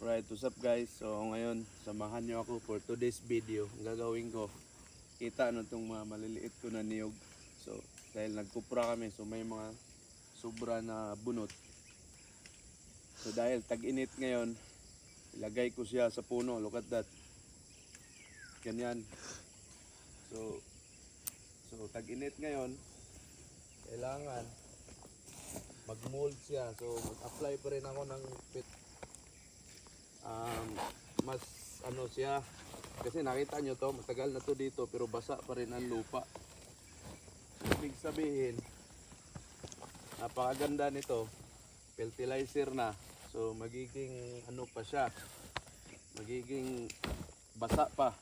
Alright, what's up guys? So ngayon, samahan nyo ako for today's video. Ang gagawin ko, kita ano itong mga maliliit ko na niyog. So, dahil nagkupra kami, so may mga sobra na bunot. So dahil tag-init ngayon, ilagay ko siya sa puno. Look at that. Ganyan. So tag-init ngayon, kailangan mag-mold siya. So mag-apply pa rin ako ng mas ano siya, kasi nakita nyo to, matagal na to dito pero basa pa rin ang lupa. Ibig sabihin, napakaganda nito, fertilizer na. So magiging ano pa siya, magiging basa pa.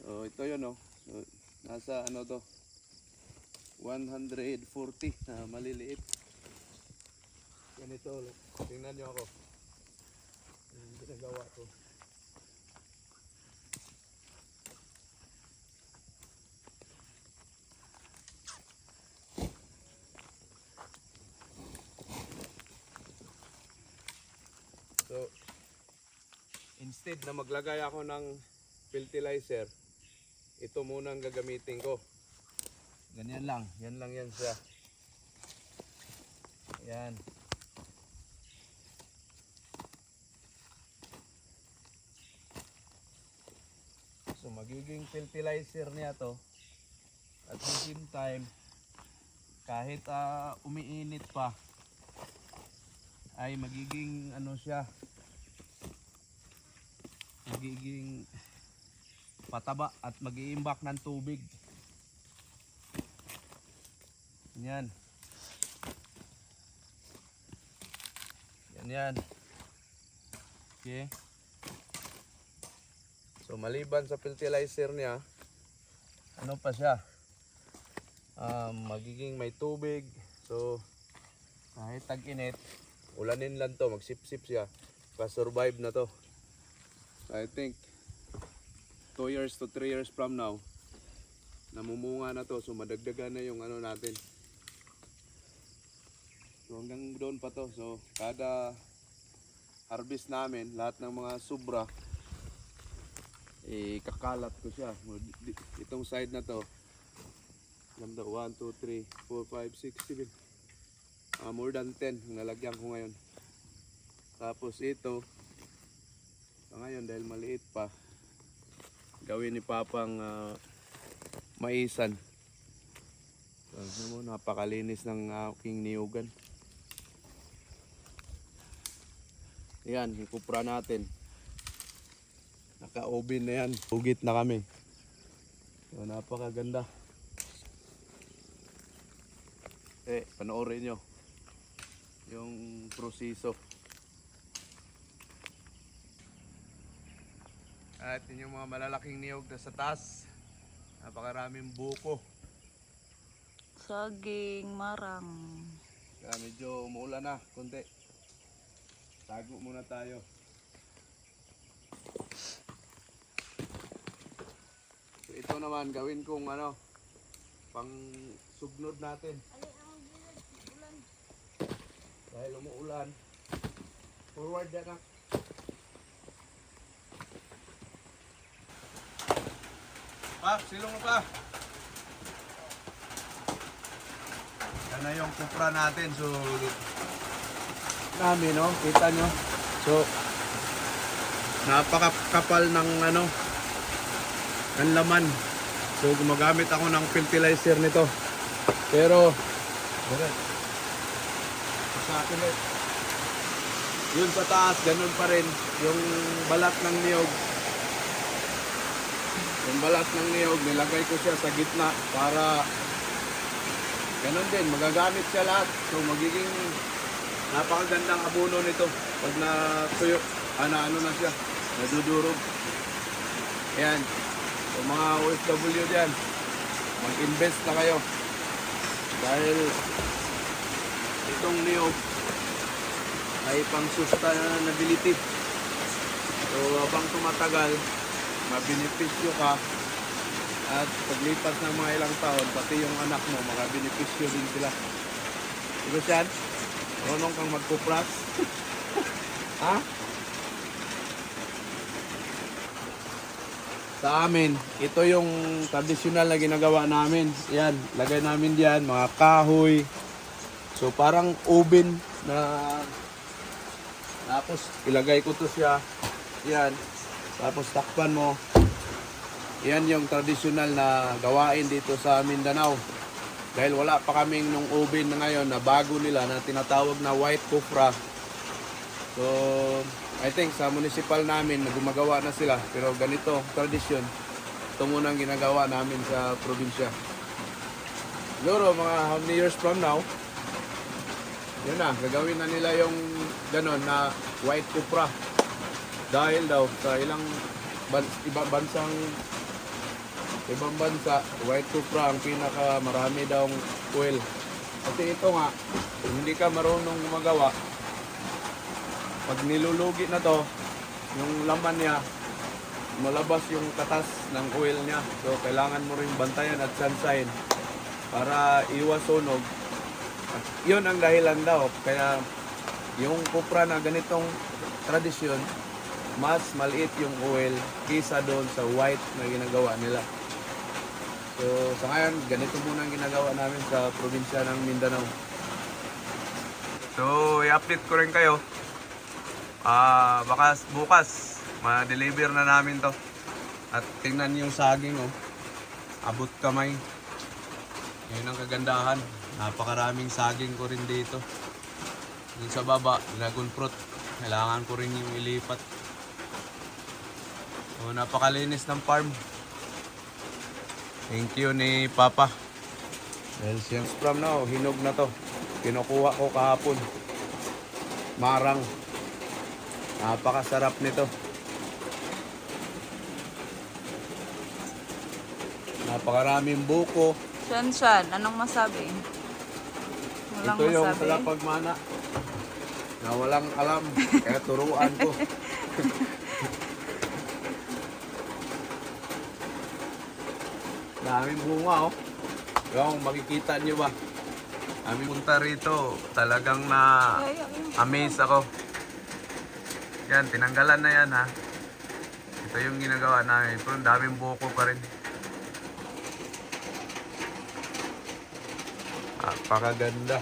So ito yun, oh. So, nasa ano to, 140 na maliliit. Ganito, tingnan nyo ako. Ginagawa ko. So, instead na maglagay ako ng fertilizer, ito muna ang gagamitin ko. Ganyan lang. Yan lang yan siya. Yan. So magiging fertilizer niya to. At the same time, kahit umiinit pa, ay magiging ano siya, magiging pataba at mag-iimbak ng tubig. Yan. Yan. Okay. So maliban sa fertilizer niya, ano pa siya? Magiging may tubig. So kahit tag-init, ulanin lang to, magsip-sip siya. Pa-survive na to. I think 2 years to 3 years from now, namumunga na to. So madagdagan na yung ano natin. So hanggang doon pa to. So kada harvest namin, lahat ng mga sobra, kakalat ko siya. Itong side na to, 1, 2, 3, 4, 5, 6, 7, more than 10 ang nalagyan ko ngayon. Tapos ito, ngayon dahil maliit pa, gawin ni Papang maisan. So, napakalinis ng aking niyugan. Yan, ikupra natin. Naka-oven na yan. Hugit na kami. So, napakaganda. Panoorin nyo yung proseso. At yun yung mga malalaking niyog na sa taas. Napakaraming buko. Saging, marang. Kaya medyo umuulan na konti. Tago muna tayo. So, ito naman gawin kong ano, pang sugnod natin. Dahil umuulan, forward na. Silong na pa. Yan na yung kupra natin. So, namin, no? Kita nyo. So, napakakapal ng ano, ng laman. So, gumagamit ako ng fertilizer nito. Pero, sa akin yun sa taas, ganun pa rin. Yung balat ng niyog. Yung balat ng niyog, nilagay ko siya sa gitna para ganun din, magagamit siya lahat. So magiging napakagandang abono nito pag natuyo, ano na siya, nadudurog. Ayan, so mga OFW dyan, mag-invest na kayo dahil itong niyog ay pang sustainability. So habang tumatagal, mabenepisyo ka, at paglipas ng mga ilang taon, pati yung anak mo, makabenepisyo din sila. Diba siyan? Marunong kang magkupras. Ha? Sa amin, ito yung tradisyonal na ginagawa namin. Yan, lagay namin diyan mga kahoy. So parang oven na tapos ilagay ko to siya. Yan. Tapos takpan mo. Yan yung tradisyonal na gawain dito sa Mindanao. Dahil wala pa kaming nung oven na ngayon na bago nila na tinatawag na white copra. So I think sa municipal namin na gumagawa na sila, pero ganito tradisyon, ito muna ang ginagawa namin sa probinsya. Siguro mga how many years from now, yun na, gagawin na nila yung ganon na white copra. Dahil daw sa ibang bansa, white copra ang pinaka marami daw oil. Kasi ito nga, kung hindi ka marunong gumagawa, pag nilulugi na to, yung laman niya, malabas yung katas ng oil niya. So, kailangan mo rin bantayan at sunshine para iwas sunog. At yun ang dahilan daw. Kaya, yung kupra na ganitong tradisyon, mas maliit yung oil kisa doon sa white na ginagawa nila. So, sa ngayon, ganito muna ang ginagawa namin sa probinsya ng Mindanao. So, i-update ko rin kayo. Baka bukas ma-deliver na namin to. At tingnan yung saging, oh. Abot kamay. Yun ang kagandahan. Napakaraming saging ko rin dito. Yung sa baba, dragon fruit. Kailangan ko rin yung ilipat. So, napakalinis ng farm. Thank you ni Papa. Well, since from now, hinog na to. Kinukuha ko kahapon. Marang. Napakasarap nito. Napakaraming buko. Shan, anong masabi? Walang ito yung masabi. salapagmana na walang alam. Kaya turuan ko. Daming bunga, oh. Yung makikita nyo ba? Aming punta rito. Talagang na-amaze ako. Yan, tinanggalan na yan, ha. Ito yung ginagawa namin. Pero daming buko pa rin. Napakaganda.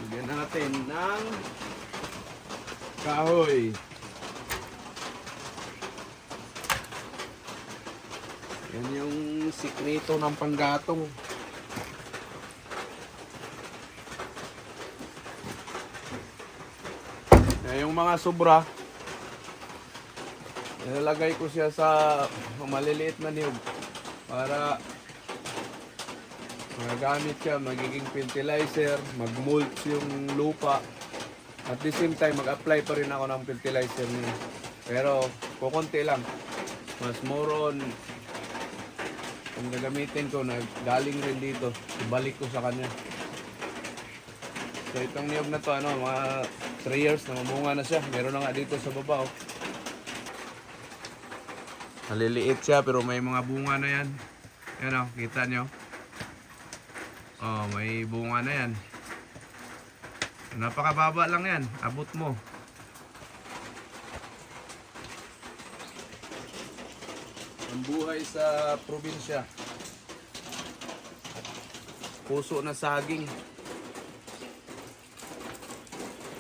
Bigyan na natin ng kahoy. Yan yung sikreto ng panggatong. Yung mga sobra, nilalagay ko siya sa maliliit na niyog para magagamit siya, magiging fertilizer, mag-mulch yung lupa. At the same time, mag-apply pa rin ako ng fertilizer niya. Pero, kukunti lang. Mas more on, kung gagamitin ko na galing rin dito, ibalik ko sa kanya. So, itong niyog na to, mga 3 years na mamunga na siya. Meron na nga dito sa baba, oh. Maliliit siya, pero may mga bunga na yan. Yan, oh, kita nyo. Oh, may bunga na yan. Napakababa lang yan. Abot mo. Ang buhay sa probinsya. Puso na saging.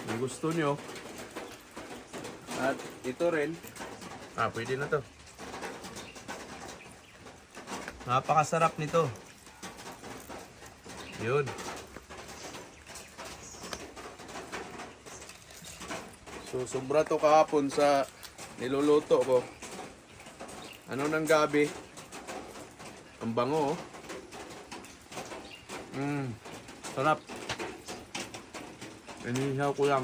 Kung gusto nyo. At ito rin. Pwede na to. Napakasarap nito. Yun. So, sobra to kahapon sa niluluto ko. Ano ng gabi? Ang bango, oh. Sarap. Inihaw ko lang.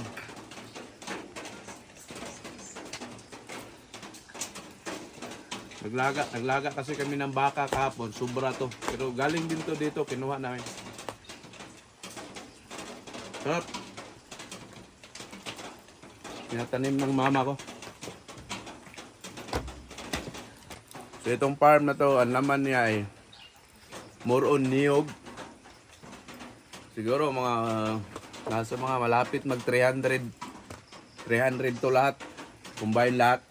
Naglaga kasi kami ng baka kahapon. Sobra to. Pero galing din to dito. Kinuha namin. Sarap. Pinatanim ng mama ko. So itong farm na to, ang laman niya ay more on niyog. Siguro mga nasa mga malapit mag 300 to lahat. Combine lahat.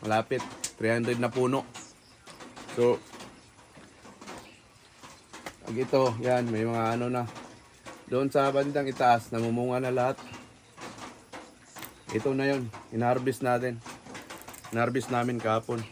Malapit 300 na puno. So pag ito, yan, may mga ano na. Doon sa bandang itaas, namumunga na lahat. Ito na yun, in-harvest natin. In-harvest namin kahapon.